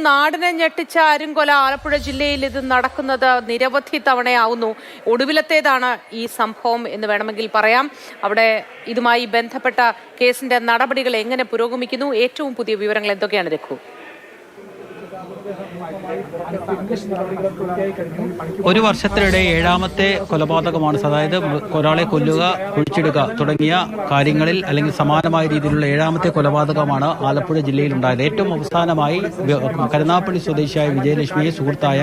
നാടിനെ ഞെട്ടിച്ച അരുംകൊല ആലപ്പുഴ ജില്ലയിൽ ഇത് നടക്കുന്നത് നിരവധി തവണയാവുന്നു. ഒടുവിലത്തേതാണ് ഈ സംഭവം എന്ന് വേണമെങ്കിൽ പറയാം. അവിടെ ഇതുമായി ബന്ധപ്പെട്ട കേസിന്റെ നടപടികൾ എങ്ങനെ പുരോഗമിക്കുന്നു? ഏറ്റവും പുതിയ വിവരങ്ങൾ എന്തൊക്കെയാണ് രഘു? ഒരു വർഷത്തിനിടെ ഏഴാമത്തെ കൊലപാതകമാണ്. അതായത് ഒരാളെ കൊല്ലുക, കുഴിച്ചിടുക തുടങ്ങിയ കാര്യങ്ങളിൽ അല്ലെങ്കിൽ സമാനമായ രീതിയിലുള്ള ഏഴാമത്തെ കൊലപാതകമാണ് ആലപ്പുഴ ജില്ലയിൽ ഉണ്ടായത്. ഏറ്റവും അവസാനമായി കരുനാഗപ്പള്ളി സ്വദേശിയായ വിജയലക്ഷ്മിയെ സുഹൃത്തായ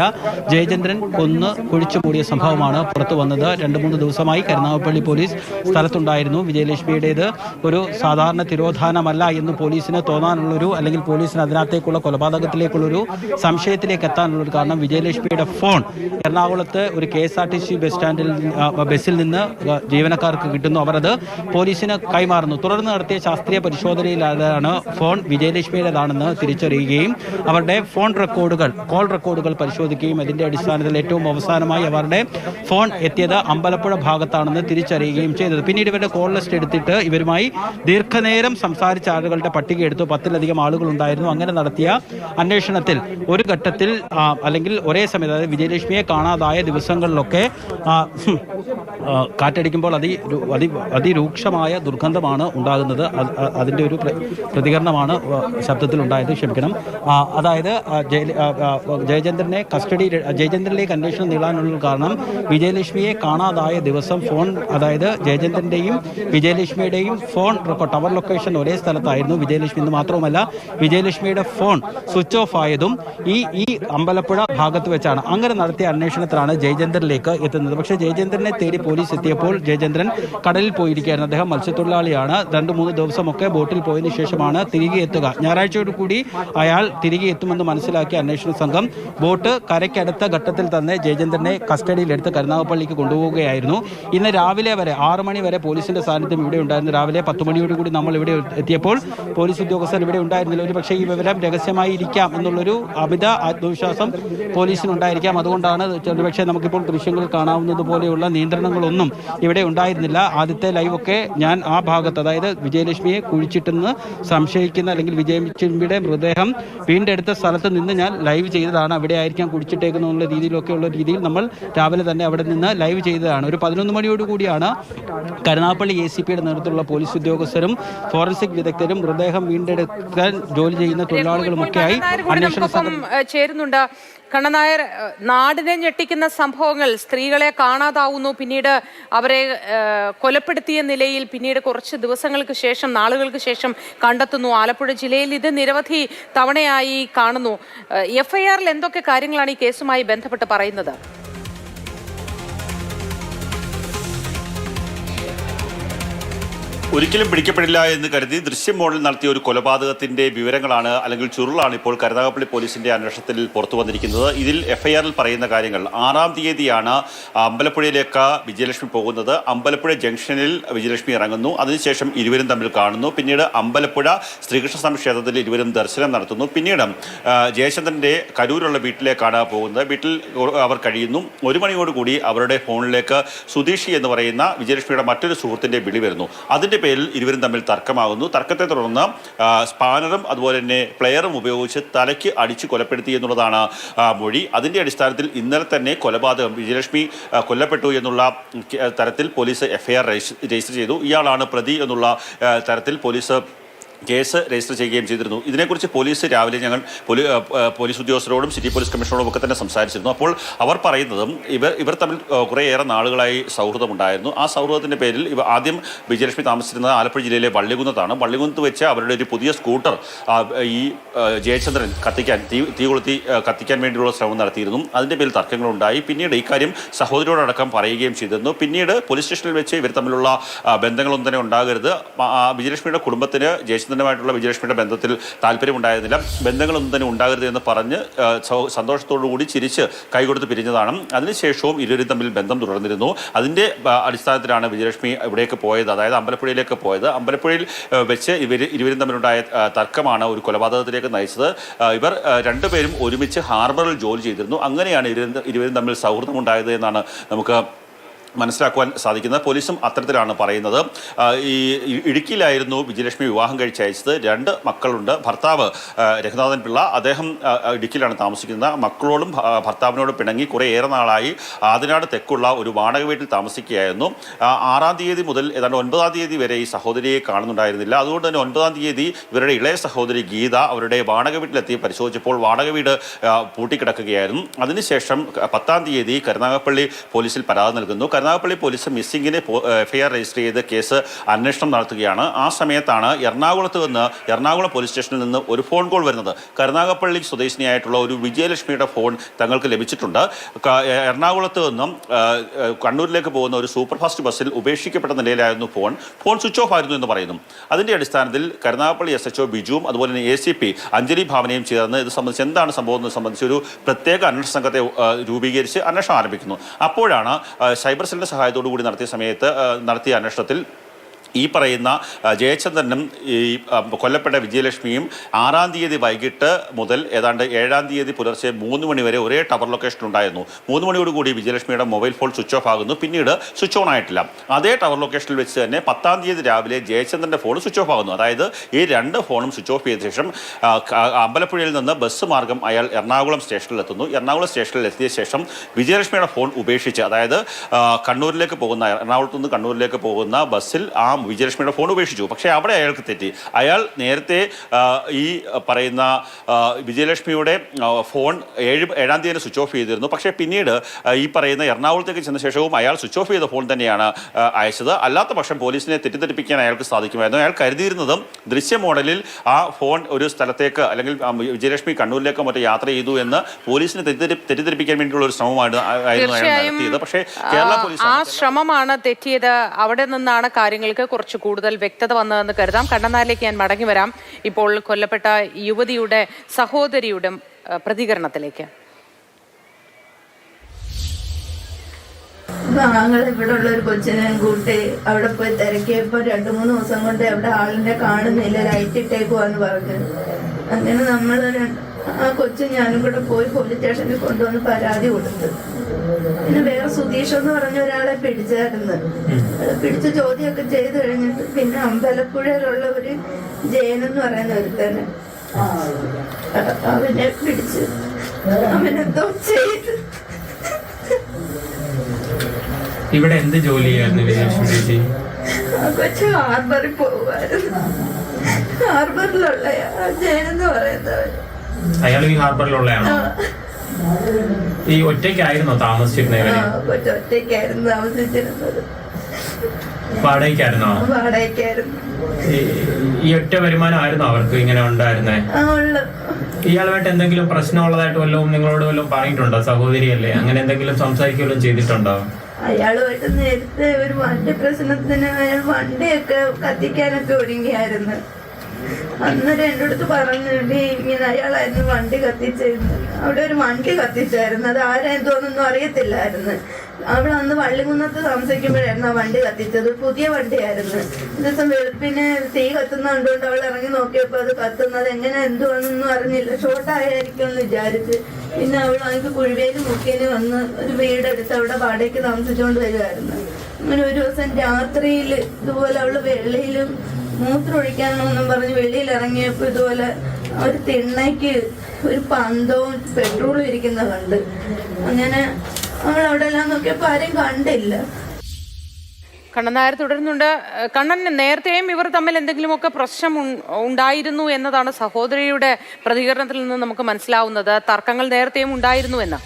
ജയചന്ദ്രൻ കൊന്ന് കുഴിച്ചു മൂടിയ സംഭവമാണ് പുറത്തു വന്നത്. 2-3 ദിവസമായി കരുനാഗപ്പള്ളി പോലീസ് സ്ഥലത്തുണ്ടായിരുന്നു. വിജയലക്ഷ്മിയുടേത് ഒരു സാധാരണ തിരോധാനമല്ല എന്ന് പോലീസിന് തോന്നാനുള്ളൊരു അല്ലെങ്കിൽ പോലീസിന് അതിനകത്തേക്കുള്ള കൊലപാതകത്തിലേക്കുള്ളൊരു സംശയത്തിലേക്ക് എത്താനുള്ളൊരു കാരണം വിജയലക്ഷ്മിയുടെ ഫോൺ എറണാകുളത്ത് ഒരു KSRTC ബസ്സിൽ നിന്ന് ജീവനക്കാർക്ക് കിട്ടുന്നു. അവർ അത് പോലീസിന് കൈമാറുന്നു. തുടർന്ന് നടത്തിയ ശാസ്ത്രീയ പരിശോധനയിലാണ് ഫോൺ വിജയലക്ഷ്മിയുടേതാണെന്ന് തിരിച്ചറിയുകയും അവരുടെ കോൾ റെക്കോർഡുകൾ പരിശോധിക്കുകയും അതിന്റെ അടിസ്ഥാനത്തിൽ ഏറ്റവും അവസാനമായി അവരുടെ ഫോൺ എത്തിയത് അമ്പലപ്പുഴ ഭാഗത്താണെന്ന് തിരിച്ചറിയുകയും ചെയ്തത്. പിന്നീട് ഇവരുടെ കോൾ ലിസ്റ്റ് എടുത്തിട്ട് ഇവരുമായി ദീർഘനേരം സംസാരിച്ച ആളുകളുടെ പട്ടിക എടുത്തു. 10-ലധികം ആളുകൾ ഉണ്ടായിരുന്നു. അങ്ങനെ നടത്തിയ അന്വേഷണത്തിൽ ഒരു ഘട്ടത്തിൽ അല്ലെങ്കിൽ ഒരേ സമയത്ത് അതായത് വിജയലക്ഷ്മിയെ കാണാതായ ദിവസങ്ങളിലൊക്കെ കാറ്റടിക്കുമ്പോൾ അതിരൂക്ഷമായ ദുർഗന്ധമാണ് ഉണ്ടാകുന്നത്. അതിൻ്റെ ഒരു പ്രതികരണമാണ് ശബ്ദത്തിൽ ഉണ്ടായത്. ക്ഷമിക്കണം. അതായത് ജയചന്ദ്രനിലേക്ക് അന്വേഷണം നീളാനുള്ള കാരണം വിജയലക്ഷ്മിയെ കാണാതായ ദിവസം ഫോൺ, അതായത് ജയചന്ദ്രന്റെയും വിജയലക്ഷ്മിയുടെയും ഫോൺ ടവർ ലൊക്കേഷൻ ഒരേ സ്ഥലത്തായിരുന്നു. വിജയലക്ഷ്മി എന്ന് മാത്രവുമല്ല, വിജയലക്ഷ്മിയുടെ ഫോൺ സ്വിച്ച് ഓഫ് ആയതും ഈ അമ്പലപ്പുഴ ഭാഗത്ത് വെച്ചാണ്. അങ്ങനെ നടത്തിയ അന്വേഷണത്തിലാണ് ജയചന്ദ്രനിലേക്ക് എത്തുന്നത്. പക്ഷേ ജയചന്ദ്രനെ തേടി പോലീസ് എത്തിയപ്പോൾ ജയചന്ദ്രൻ കടലിൽ പോയിരിക്കുകയായിരുന്നു. അദ്ദേഹം മത്സ്യത്തൊഴിലാളിയാണ്. 2-3 ദിവസമൊക്കെ ബോട്ടിൽ പോയതിനു ശേഷമാണ് തിരികെ എത്തുക. ഞായറാഴ്ചയോടുകൂടി അയാൾ തിരികെ എത്തുമെന്ന് മനസ്സിലാക്കിയ അന്വേഷണ സംഘം ബോട്ട് കരയ്ക്കടുത്ത ഘട്ടത്തിൽ തന്നെ ജയചന്ദ്രനെ കസ്റ്റഡിയിലെടുത്ത് കരുനാഗപ്പള്ളിക്ക് കൊണ്ടുപോവുകയായിരുന്നു. ഇന്ന് രാവിലെ വരെ 6 മണി വരെ പോലീസിന്റെ സാന്നിധ്യം ഇവിടെ ഉണ്ടായിരുന്നു. രാവിലെ 10 മണിയോടുകൂടി നമ്മൾ ഇവിടെ എത്തിയപ്പോൾ പോലീസ് ഉദ്യോഗസ്ഥർ ഇവിടെ ഉണ്ടായിരുന്നില്ല. ഒരു പക്ഷേ ഈ വിവരം രഹസ്യമായി ഇരിക്കാം എന്നുള്ളൊരു അമിത ആത്മവിശ്വാസം പോലീസിനുണ്ടായിരിക്കാം. അതുകൊണ്ടാണ് ഒരുപക്ഷെ നമുക്കിപ്പോൾ ദൃശ്യങ്ങൾ കാണാവുന്നത് പോലെയുള്ള നിയന്ത്രണങ്ങളൊന്നും ഇവിടെ ഉണ്ടായിരുന്നില്ല. ആദ്യത്തെ ലൈവൊക്കെ ഞാൻ ആ ഭാഗത്ത്, അതായത് വിജയലക്ഷ്മിയെ കുഴിച്ചിട്ടെന്ന് സംശയിക്കുന്ന അല്ലെങ്കിൽ വിജയലക്ഷ്മിയുടെ മൃതദേഹം വീണ്ടെടുത്ത സ്ഥലത്ത് നിന്ന് ഞാൻ ലൈവ് ചെയ്തതാണ്. അവിടെ ആയിരിക്കാം കുഴിച്ചിട്ടേക്കുന്നുള്ള രീതിയിലൊക്കെയുള്ള രീതിയിൽ നമ്മൾ രാവിലെ തന്നെ അവിടെ നിന്ന് ലൈവ് ചെയ്തതാണ്. ഒരു 11 മണിയോടുകൂടിയാണ് കരുനാഗപ്പള്ളി ACPയുടെ നേതൃത്വത്തിലുള്ള പോലീസ് ഉദ്യോഗസ്ഥരും ഫോറൻസിക് വിദഗ്ധരും മൃതദേഹം വീണ്ടെടുക്കാൻ ജോലി ചെയ്യുന്ന തൊഴിലാളികളുമൊക്കെയായി അന്വേഷണ സംഘം ചേരുന്നുണ്ട്. കണ്ണനായർ, നാടിനെ ഞെട്ടിക്കുന്ന സംഭവങ്ങൾ, സ്ത്രീകളെ കാണാതാവുന്നു, പിന്നീട് അവരെ കൊലപ്പെടുത്തിയ നിലയിൽ പിന്നീട് കുറച്ച് ദിവസങ്ങൾക്ക് ശേഷം, നാളുകൾക്ക് ശേഷം കണ്ടെത്തുന്നു. ആലപ്പുഴ ജില്ലയിൽ ഇത് നിരവധി തവണയായി കാണുന്നു. FIRൽ എന്തൊക്കെ കാര്യങ്ങളാണ് ഈ കേസുമായി ബന്ധപ്പെട്ട് പറയുന്നത്? ഒരിക്കലും പിടിക്കപ്പെടില്ല എന്ന് കരുതി ദൃശ്യം മോഡിൽ നടത്തിയ ഒരു കൊലപാതകത്തിന്റെ വിവരങ്ങളാണ് അല്ലെങ്കിൽ ചുരുളാണ് ഇപ്പോൾ കരുനാഗപ്പള്ളി പോലീസിന്റെ അന്വേഷണത്തിൽ പുറത്തു വന്നിരിക്കുന്നത്. ഇതിൽ FIRൽ പറയുന്ന കാര്യങ്ങൾ, 6-ാം തീയതിയാണ് അമ്പലപ്പുഴയിലേക്ക് വിജയലക്ഷ്മി പോകുന്നത്. അമ്പലപ്പുഴ ജംഗ്ഷനിൽ വിജയലക്ഷ്മി ഇറങ്ങുന്നു. അതിനുശേഷം ഇരുവരും തമ്മിൽ കാണുന്നു. പിന്നീട് അമ്പലപ്പുഴ ശ്രീകൃഷ്ണസ്വാമി ക്ഷേത്രത്തിൽ ഇരുവരും ദർശനം നടത്തുന്നു. പിന്നീട് ജയചന്ദ്രന്റെ കരൂരുള്ള വീട്ടിലേക്കാണ് പോകുന്നത്. വീട്ടിൽ അവർ കഴിയുന്നു. 1 മണിയോടുകൂടി അവരുടെ ഫോണിലേക്ക് സുധീഷി എന്ന് പറയുന്ന വിജയലക്ഷ്മിയുടെ മറ്റൊരു സുഹൃത്തിന്റെ വിളി വരുന്നു. അതിന്റെ പേരിൽ ഇരുവരും തമ്മിൽ തർക്കമാകുന്നു. തർക്കത്തെ തുടർന്ന് സ്പാനറും അതുപോലെ തന്നെ പ്ലെയറും ഉപയോഗിച്ച് തലയ്ക്ക് അടിച്ച് കൊലപ്പെടുത്തി എന്നുള്ളതാണ് മൊഴി. അതിന്റെ അടിസ്ഥാനത്തിൽ ഇന്നലെ തന്നെ കൊലപാതകം, വിജയലക്ഷ്മി കൊല്ലപ്പെട്ടു എന്നുള്ള തരത്തിൽ പോലീസ് FIR രജിസ്റ്റർ ചെയ്തു. ഇയാളാണ് പ്രതി എന്നുള്ള തരത്തിൽ പോലീസ് കേസ് രജിസ്റ്റർ ചെയ്യുകയും ചെയ്തിരുന്നു. ഇതിനെക്കുറിച്ച് പോലീസ് രാവിലെ ഞങ്ങൾ പോലീസ് ഉദ്യോഗസ്ഥരോടും സിറ്റി പോലീസ് കമ്മീഷണറോടും ഒക്കെ തന്നെ സംസാരിച്ചിരുന്നു. അപ്പോൾ അവർ പറയുന്നതും ഇവർ തമ്മിൽ കുറേയേറെ നാളുകളായി സൗഹൃദമുണ്ടായിരുന്നു. ആ സൗഹൃദത്തിൻ്റെ പേരിൽ ആദ്യം വിജയലക്ഷ്മി താമസിച്ചിരുന്നത് ആലപ്പുഴ ജില്ലയിലെ വള്ളികുന്നത്താണ്. വള്ളികുന്നത്ത് വെച്ച് അവരുടെ ഒരു പുതിയ സ്കൂട്ടർ ഈ ജയചന്ദ്രൻ തീ കൊളുത്തി കത്തിക്കാൻ വേണ്ടിയുള്ള ശ്രമം നടത്തിയിരുന്നു. അതിൻ്റെ പേരിൽ തർക്കങ്ങളുണ്ടായി. പിന്നീട് ഇക്കാര്യം സഹോദരിയോടടക്കം പറയുകയും ചെയ്തിരുന്നു. പിന്നീട് പോലീസ് സ്റ്റേഷനിൽ വെച്ച് ഇവർ തമ്മിലുള്ള ബന്ധങ്ങളൊന്നും തന്നെ ഉണ്ടാകരുത്, വിജയലക്ഷ്മിയുടെ കുടുംബത്തിന് ജയചന്ദ്രനുമായിട്ടുള്ള വിജയലക്ഷ്മിയുടെ ബന്ധത്തിൽ താല്പര്യമുണ്ടായിരുന്നില്ല, ബന്ധങ്ങളൊന്നും തന്നെ ഉണ്ടാകരുത് എന്ന് പറഞ്ഞ് സന്തോഷത്തോടുകൂടി ചിരിച്ച് കൈകൊടുത്ത് പിരിഞ്ഞതാണ്. അതിനുശേഷവും ഇരുവരും തമ്മിൽ ബന്ധം തുടർന്നിരുന്നു. അതിൻ്റെ അടിസ്ഥാനത്തിലാണ് വിജയലക്ഷ്മി ഇവിടേക്ക് പോയത്, അതായത് അമ്പലപ്പുഴയിലേക്ക് പോയത്. അമ്പലപ്പുഴയിൽ വെച്ച് ഇരുവരും തമ്മിലുണ്ടായ തർക്കമാണ് ഒരു കൊലപാതകത്തിലേക്ക് നയിച്ചത്. ഇവർ രണ്ടുപേരും ഒരുമിച്ച് ഹാർബറിൽ ജോലി ചെയ്തിരുന്നു. അങ്ങനെയാണ് ഇരുവരും തമ്മിൽ സൗഹൃദമുണ്ടായത് എന്നാണ് നമുക്ക് മനസ്സിലാക്കുവാൻ സാധിക്കുന്നത്. പോലീസും അത്തരത്തിലാണ് പറയുന്നത്. ഈ ഇടുക്കിയിലായിരുന്നു വിജയലക്ഷ്മി വിവാഹം കഴിച്ചയച്ചത്. 2 മക്കളുണ്ട്. ഭർത്താവ് രഘുനാഥൻ പിള്ള, അദ്ദേഹം ഇടുക്കിയിലാണ് താമസിക്കുന്നത്. മക്കളോടും ഭർത്താവിനോടും പിണങ്ങി കുറേയേറെ നാളായി ആദിനാട് തെക്കുള്ള ഒരു വാടക വീട്ടിൽ താമസിക്കുകയായിരുന്നു. 6-ാം തീയതി മുതൽ ഏതാണ്ട് 9-ാം തീയതി വരെ ഈ സഹോദരിയെ കാണുന്നുണ്ടായിരുന്നില്ല. അതുകൊണ്ട് തന്നെ 9-ാം തീയതി ഇവരുടെ ഇളയ സഹോദരി ഗീത അവരുടെ വാടക വീട്ടിലെത്തി പരിശോധിച്ചപ്പോൾ വാടക വീട് പൂട്ടിക്കിടക്കുകയായിരുന്നു. അതിനുശേഷം 10-ാം തീയതി കരുനാഗപ്പള്ളി പോലീസിൽ പരാതി നൽകുന്നു. കരുനാഗപ്പള്ളി പോലീസ് മിസ്സിങ്ങിനെ എഫ്ഐആർ രജിസ്റ്റർ ചെയ്ത് കേസ് അന്വേഷണം നടത്തുകയാണ്. ആ സമയത്താണ് എറണാകുളം പോലീസ് സ്റ്റേഷനിൽ നിന്ന് ഒരു ഫോൺ കോൾ വരുന്നത്. കരുനാഗപ്പള്ളി സ്വദേശിനിയായിട്ടുള്ള ഒരു വിജയലക്ഷ്മിയുടെ ഫോൺ തങ്ങൾക്ക് ലഭിച്ചിട്ടുണ്ട്. എറണാകുളത്ത് നിന്നും കണ്ണൂരിലേക്ക് പോകുന്ന ഒരു സൂപ്പർ ഫാസ്റ്റ് ബസ്സിൽ ഉപേക്ഷിക്കപ്പെട്ട നിലയിലായിരുന്നു ഫോൺ സ്വിച്ച് ഓഫ് ആയിരുന്നു എന്ന് പറയുന്നു. അതിന്റെ അടിസ്ഥാനത്തിൽ കരുനാഗപ്പള്ളി SHO ബിജുവും അതുപോലെ തന്നെ ACP അഞ്ജലി ഭാവനയും ചേർന്ന് ഇത് സംബന്ധിച്ച് എന്താണ് സംഭവം എന്ന് സംബന്ധിച്ച് ഒരു പ്രത്യേക അന്വേഷണ സംഘത്തെ രൂപീകരിച്ച് അന്വേഷണം ആരംഭിക്കുന്നു. അപ്പോഴാണ് സൈബർ സെല്ലിന്റെ സഹായത്തോടു കൂടി നടത്തിയ അന്വേഷണത്തിൽ ഈ പറയുന്ന ജയചന്ദ്രനും ഈ കൊല്ലപ്പെട്ട വിജയലക്ഷ്മിയും 6-ാം തീയതി വൈകിട്ട് മുതൽ ഏതാണ്ട് 7-ാം തീയതി പുലർച്ചെ 3 മണി വരെ ഒരേ ടവർ ലൊക്കേഷൻ ഉണ്ടായിരുന്നു. 3 മണിയോടുകൂടി വിജയലക്ഷ്മിയുടെ മൊബൈൽ ഫോൺ സ്വിച്ച് ഓഫ് ആകുന്നു. പിന്നീട് സ്വിച്ച് ഓൺ ആയിട്ടില്ല. അതേ ടവർ ലൊക്കേഷനിൽ വെച്ച് തന്നെ 10-ാം തീയതി രാവിലെ ജയചന്ദ്രൻ്റെ ഫോൺ സ്വിച്ച് ഓഫ് ആകുന്നു. അതായത് ഈ 2 ഫോണും സ്വിച്ച് ഓഫ് ചെയ്ത ശേഷം അമ്പലപ്പുഴയിൽ നിന്ന് ബസ് മാർഗം അയാൾ എറണാകുളം സ്റ്റേഷനിൽ എത്തുന്നു. എറണാകുളം സ്റ്റേഷനിൽ എത്തിയ ശേഷം വിജയലക്ഷ്മിയുടെ ഫോൺ ഉപേക്ഷിച്ച്, അതായത് എറണാകുളത്ത് നിന്ന് കണ്ണൂരിലേക്ക് പോകുന്ന ബസ്സിൽ വിജയലക്ഷ്മിയുടെ ഫോൺ ഉപേക്ഷിച്ചു. പക്ഷേ അവിടെ അയാൾക്ക് തെറ്റി. അയാൾ നേരത്തെ ഈ പറയുന്ന വിജയലക്ഷ്മിയുടെ ഫോൺ 7-ാം തീയതി സ്വിച്ച് ഓഫ് ചെയ്തിരുന്നു. പക്ഷേ പിന്നീട് ഈ പറയുന്ന എറണാകുളത്തേക്ക് ചെന്ന ശേഷവും അയാൾ സ്വിച്ച് ഓഫ് ചെയ്ത ഫോൺ തന്നെയാണ് അയച്ചത്. അല്ലാത്ത പക്ഷം പോലീസിനെ തെറ്റിദ്ധരിപ്പിക്കാൻ അയാൾക്ക് സാധിക്കുമായിരുന്നു. അയാൾ കരുതിയിരുന്നതും ദൃശ്യ മോഡലിൽ ആ ഫോൺ ഒരു സ്ഥലത്തേക്ക് അല്ലെങ്കിൽ വിജയലക്ഷ്മി കണ്ണൂരിലേക്ക് മറ്റോ യാത്ര ചെയ്തു എന്ന് പോലീസിനെ തെറ്റിദ്ധരിപ്പിക്കാൻ വേണ്ടിയുള്ള ഒരു ശ്രമമായിരുന്നു അയാൾ നടത്തിയത്. പക്ഷേ കേരള പോലീസ് ആ ശ്രമമാണ് തെറ്റിയത്. അവിടെ നിന്നാണ് കാര്യങ്ങൾക്ക് കുറച്ച് കൂടുതൽ വ്യക്തത വന്നതെന്ന് കരുതാം. കണ്ണനാരിലേക്ക് ഞാൻ മടങ്ങി വരാം. ഇപ്പോൾ കൊല്ലപ്പെട്ട യുവതിയുടെ സഹോദരിയുടെ പ്രതികരണത്തിലേക്ക്. ഞങ്ങൾ ഇവിടെ ഉള്ള ഒരു കൊച്ചിനെ കൂട്ടി അവിടെ പോയി തിരക്കിയപ്പോൾ 2-3 ദിവസം കൊണ്ട് അവിടെ ആളിനെ കാണുന്നില്ല, ലൈറ്റ് ഇട്ടേക്കുവാന്ന് പറഞ്ഞു. അങ്ങനെ നമ്മൾ ആ കൊച്ചും ഞാനും കൂടെ പോയി പോലീസ് സ്റ്റേഷനിൽ കൊണ്ടുവന്ന് പരാതി കൊടുത്തു. പിന്നെ വേറെ സുധീഷ് എന്ന് പറഞ്ഞ ഒരാളെ പിടിച്ചായിരുന്നു. പിടിച്ച് ചോദ്യമൊക്കെ ചെയ്ത് കഴിഞ്ഞിട്ട് പിന്നെ അമ്പലപ്പുഴയിലുള്ള ഒരു ജയനെന്ന് പറയുന്ന ഒരുത്തനെ അവനെ പിടിച്ച് അവനെന്തോ ചെയ്ത്. ഇവിടെ എന്ത് ജോലി ചെയ്യായിരുന്നു? ആ കൊച്ചു ഹാർബറിൽ പോകുമായിരുന്നു. ഹാർബറിലുള്ള ജയനെന്ന് പറയുന്നവൻ. അയാൾ ഈ ഹാർബറിലുള്ളയാണോ? ഈ ഒറ്റയ്ക്കായിരുന്നോ താമസിച്ചിരുന്നത്? ഒറ്റയ്ക്കായിരുന്നു താമസിച്ചിരുന്നത്. വാടകയ്ക്കായിരുന്നോ? വാടകയ്ക്കായിരുന്നു. ഈ ഒറ്റ വരുമാനമായിരുന്നോ അവർക്ക് ഇങ്ങനെ ഉണ്ടായിരുന്നേ? ഇയാളുമായിട്ട് എന്തെങ്കിലും പ്രശ്നമുള്ളതായിട്ട് വല്ലതും നിങ്ങളോട് വല്ലതും പറഞ്ഞിട്ടുണ്ടോ? സഹോദരിയല്ലേ, അങ്ങനെ എന്തെങ്കിലും സംസാരിക്കുകയും ചെയ്തിട്ടുണ്ടോ? അയാളുമായിട്ട് നേരത്തെ ഒരു വണ്ടി പ്രശ്നത്തിന് അയാൾ വണ്ടിയൊക്കെ കത്തിക്കാനൊക്കെ ഒരുങ്ങിയായിരുന്നു. അന്നേരം എൻ്റെ അടുത്ത് പറഞ്ഞിട്ട് ഇങ്ങനെ അയാളായിരുന്നു വണ്ടി കത്തിച്ചിരുന്നത്. അവിടെ ഒരു വണ്ടി കത്തിച്ചായിരുന്നു. അത് ആരെന്തോന്നൊന്നും അറിയത്തില്ലായിരുന്നു. അവിടെ അന്ന് വള്ളികുന്നത്ത് താമസിക്കുമ്പോഴായിരുന്നു ആ വണ്ടി കത്തിച്ചത്. പുതിയ വണ്ടിയായിരുന്നു. ദിവസം വെളുപ്പിന് തീ കത്തുന്ന കണ്ടുകൊണ്ട് അവൾ ഇറങ്ങി നോക്കിയപ്പോൾ അത് കത്തുന്നത് എങ്ങനെ എന്തുവാണെന്നൊന്നും അറിഞ്ഞില്ല. ഷോർട്ടായിരിക്കും എന്ന് വിചാരിച്ച് പിന്നെ അവൾ എനിക്ക് കുഴിവേല് മുക്കിന് വന്ന് ഒരു വീടെടുത്ത് അവിടെ വാടകയ്ക്ക് താമസിച്ചുകൊണ്ട് വരുമായിരുന്നു. അങ്ങനെ ഒരു ദിവസം രാത്രിയിൽ ഇതുപോലെ അവള് വെള്ളിയിലും മൂത്രമൊഴിക്കാനൊന്നും പറഞ്ഞ് വെളിയിൽ ഇറങ്ങിയപ്പോൾ ഇതുപോലെ ഒരു തിണ്ണയ്ക്ക് ഒരു പന്തവും പെട്രോളും ഇരിക്കുന്ന കണ്ട്. അങ്ങനെ അവൾ അവിടെ എല്ലാം നോക്കിയപ്പോൾ ആരും കണ്ടില്ല. കണ്ണൻ നായർ തുടരുന്നുണ്ട്. കണ്ണൻ, നേരത്തെയും ഇവർ തമ്മിൽ എന്തെങ്കിലുമൊക്കെ പ്രശ്നം ഉണ്ടായിരുന്നു എന്നതാണ് സഹോദരിയുടെ പ്രതികരണത്തിൽ നിന്ന് നമുക്ക് മനസ്സിലാവുന്നത്. തർക്കങ്ങൾ നേരത്തെയും ഉണ്ടായിരുന്നു എന്ന്.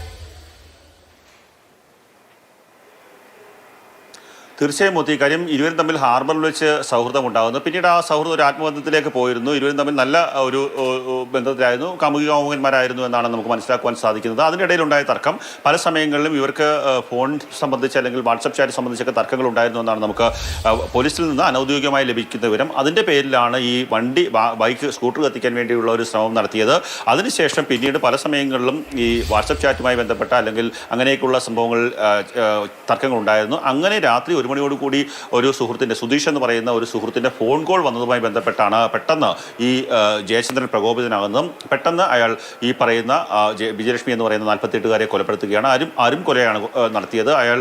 തീർച്ചയായും മോത്തി, കാര്യം ഇരുവരും തമ്മിൽ ഹാർബറിൽ വെച്ച് സൗഹൃദം ഉണ്ടാകുന്നു. പിന്നീട് ആ സൗഹൃദം ഒരു ആത്മബന്ധത്തിലേക്ക് പോയിരുന്നു. ഇരുവരും തമ്മിൽ നല്ല ഒരു ബന്ധത്തിലായിരുന്നു, കാമുകന്മാരായിരുന്നു എന്നാണ് നമുക്ക് മനസ്സിലാക്കുവാൻ സാധിക്കുന്നത്. അതിനിടയിലുണ്ടായ തർക്കം പല സമയങ്ങളിലും ഇവർക്ക് ഫോൺ സംബന്ധിച്ച് അല്ലെങ്കിൽ വാട്സപ്പ് ചാറ്റ് സംബന്ധിച്ചൊക്കെ തർക്കങ്ങൾ ഉണ്ടായിരുന്നു എന്നാണ് നമുക്ക് പോലീസിൽ നിന്ന് അനൗദ്യോഗികമായി ലഭിക്കുന്ന വിവരം. അതിൻ്റെ പേരിലാണ് ഈ സ്കൂട്ടർ കത്തിക്കാൻ വേണ്ടിയുള്ള ഒരു ശ്രമം നടത്തിയത്. അതിനുശേഷം പിന്നീട് പല സമയങ്ങളിലും ഈ വാട്സപ്പ് ചാറ്റുമായി ബന്ധപ്പെട്ട അല്ലെങ്കിൽ അങ്ങനെയൊക്കെയുള്ള സംഭവങ്ങൾ തർക്കങ്ങൾ ഉണ്ടായിരുന്നു. അങ്ങനെ രാത്രി 1 മണിയോടുകൂടി ഒരു സുഹൃത്തിൻ്റെ സുധീഷ് എന്ന് പറയുന്ന ഒരു സുഹൃത്തിൻ്റെ ഫോൺ കോൾ വന്നതുമായി ബന്ധപ്പെട്ടാണ് പെട്ടെന്ന് ഈ ജയചന്ദ്രൻ പ്രകോപിതനാകുന്നതും പെട്ടെന്ന് അയാൾ ഈ പറയുന്ന വിജയലക്ഷ്മി എന്ന് പറയുന്ന 48-കാരെ കൊലപ്പെടുത്തുകയാണ്. ആരും കൊലയാണ് നടത്തിയത്. അയാൾ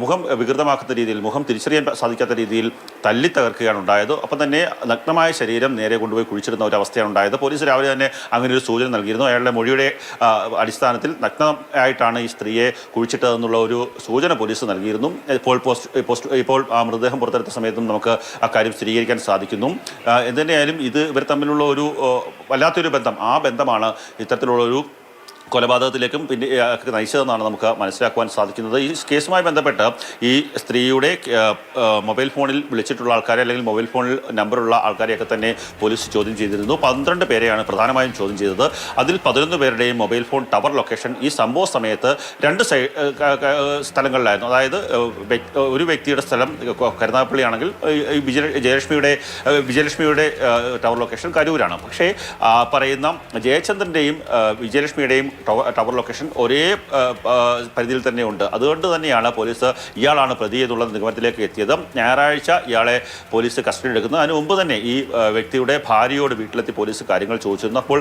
മുഖം വികൃതമാക്കുന്ന രീതിയിൽ, മുഖം തിരിച്ചറിയാൻ സാധിക്കാത്ത രീതിയിൽ തല്ലി തകർക്കുകയാണ് ഉണ്ടായത്. അപ്പം തന്നെ നഗ്നമായ ശരീരം നേരെ കൊണ്ടുപോയി കുഴിച്ചിടുന്ന ഒരു അവസ്ഥയാണ് ഉണ്ടായത്. പോലീസ് രാവിലെ തന്നെ അങ്ങനെ ഒരു സൂചന നൽകിയിരുന്നു. അയാളുടെ മൊഴിയുടെ അടിസ്ഥാനത്തിൽ നഗ്നമായിട്ടാണ് ഈ സ്ത്രീയെ കുഴിച്ചിട്ടതെന്നുള്ള ഒരു സൂചന പോലീസ് നൽകിയിരുന്നു. ഇപ്പോൾ ആ മൃതദേഹം പുറത്തെടുത്ത സമയത്തും നമുക്ക് അക്കാര്യം സ്ഥിരീകരിക്കാൻ സാധിക്കുന്നു. എന്തുതന്നെയായാലും ഇവർ തമ്മിലുള്ള ഒരു വല്ലാത്തൊരു ബന്ധം, ആ ബന്ധമാണ് ഇത്തരത്തിലുള്ളൊരു കൊലപാതകത്തിലേക്കും പിന്നെ നയിച്ചതെന്നാണ് നമുക്ക് മനസ്സിലാക്കുവാൻ സാധിക്കുന്നത്. ഈ കേസുമായി ബന്ധപ്പെട്ട് ഈ സ്ത്രീയുടെ മൊബൈൽ ഫോണിൽ വിളിച്ചിട്ടുള്ള ആൾക്കാരെ അല്ലെങ്കിൽ മൊബൈൽ ഫോണിൽ നമ്പറുള്ള ആൾക്കാരെയൊക്കെ തന്നെ പോലീസ് ചോദ്യം ചെയ്തിരുന്നു. 12 പേരെയാണ് പ്രധാനമായും ചോദ്യം ചെയ്തത്. അതിൽ 11 പേരുടെയും മൊബൈൽ ഫോൺ ടവർ ലൊക്കേഷൻ ഈ സംഭവ സമയത്ത് 2 സ്ഥലങ്ങളിലായിരുന്നു. അതായത് ഒരു വ്യക്തിയുടെ സ്ഥലം കരുനാഗപ്പള്ളി ആണെങ്കിൽ വിജയലക്ഷ്മിയുടെ ടവർ ലൊക്കേഷൻ കരൂരാണ്. പക്ഷേ പറയുന്ന ജയചന്ദ്രൻ്റെയും വിജയലക്ഷ്മിയുടെയും ടവർ ലൊക്കേഷൻ ഒരേ പരിധിയിൽ തന്നെ ഉണ്ട്. അതുകൊണ്ട് തന്നെയാണ് പോലീസ് ഇയാളാണ് പ്രതി എന്നുള്ള നിഗമനത്തിലേക്ക് എത്തിയത്. ഞായറാഴ്ച ഇയാളെ പോലീസ് കസ്റ്റഡി എടുക്കുന്നു. അതിന് മുമ്പ് തന്നെ ഈ വ്യക്തിയുടെ ഭാര്യയോട് വീട്ടിലെത്തി പോലീസ് കാര്യങ്ങൾ ചോദിച്ചിരുന്നു. അപ്പോൾ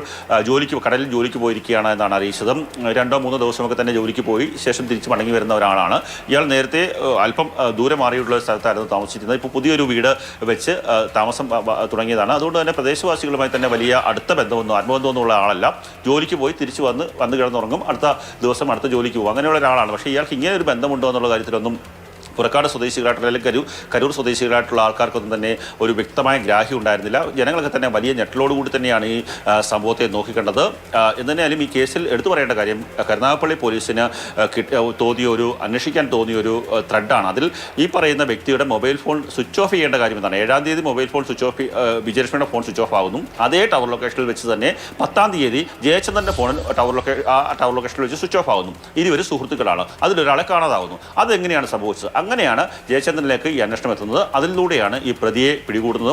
കടലിൽ ജോലിക്ക് പോയിരിക്കുകയാണ് എന്നാണ് അറിയിച്ചത്. 2-3 ദിവസമൊക്കെ തന്നെ ജോലിക്ക് പോയി ശേഷം തിരിച്ച് മടങ്ങി വരുന്ന ഒരാളാണ്. ഇയാൾ നേരത്തെ അല്പം ദൂരെ മാറിയിട്ടുള്ള സ്ഥലത്തായിരുന്നു താമസിച്ചിരുന്നത്. ഇപ്പോൾ പുതിയൊരു വീട് വെച്ച് താമസം തുടങ്ങിയതാണ്. അതുകൊണ്ട് തന്നെ പ്രദേശവാസികളുമായി തന്നെ വലിയ അടുത്ത ബന്ധമൊന്നും ആത്മബന്ധമൊന്നുമുള്ള ആളല്ല. ജോലിക്ക് പോയി തിരിച്ച് വന്ന് കിടന്നുറങ്ങും, അടുത്ത ദിവസം അടുത്ത ജോലിക്ക് പോകും, അങ്ങനെയുള്ള ഒരാളാണ്. പക്ഷേ ഇയാൾക്ക് ഇങ്ങനെ ഒരു ബന്ധമുണ്ടോ എന്നുള്ള കാര്യത്തിലൊന്നും പുറക്കാട് സ്വദേശികളായിട്ടുള്ള അല്ലെങ്കിൽ കരൂർ സ്വദേശികളായിട്ടുള്ള ആൾക്കാർക്കൊന്നും തന്നെ ഒരു വ്യക്തമായ ഗ്രാഹ്യം ഉണ്ടായിരുന്നില്ല. ജനങ്ങളൊക്കെ തന്നെ വലിയ ഞെട്ടലോടുകൂടി തന്നെയാണ് ഈ സംഭവത്തെ നോക്കിക്കണ്ടത്. എന്തുതന്നെയാലും ഈ കേസിൽ എടുത്തു പറയേണ്ട കാര്യം കരുനാഗപ്പള്ളി പോലീസിന് അന്വേഷിക്കാൻ തോന്നിയ ഒരു ത്രെഡാണ്. അതിൽ ഈ പറയുന്ന വ്യക്തിയുടെ മൊബൈൽ ഫോൺ സ്വിച്ച് ഓഫ് ചെയ്യേണ്ട കാര്യം എന്താണ്? 7-ാം തീയതി മൊബൈൽ ഫോൺ സ്വിച്ച് ഓഫ്, വിജയലക്ഷ്മിയുടെ ഫോൺ സ്വിച്ച് ഓഫ് ആകുന്നു. അതേ ടവർ ലൊക്കേഷനിൽ വെച്ച് തന്നെ 10-ാം തീയതി ജയചന്ദ്രൻ്റെ ഫോൺ ടവർ ലൊക്കേഷനിൽ വെച്ച് സ്വിച്ച് ഓഫ് ആകുന്നു. ഇരുവരും സുഹൃത്തുക്കളാണ്. അതിലൊരാളെ കാണാതാവുന്നു. അതെങ്ങനെയാണ് സംഭവിച്ചത്? അങ്ങനെയാണ് ജയചന്ദ്രനിലേക്ക് ഈ അന്വേഷണം എത്തുന്നത്. അതിലൂടെയാണ് ഈ പ്രതിയെ പിടികൂടുന്നതും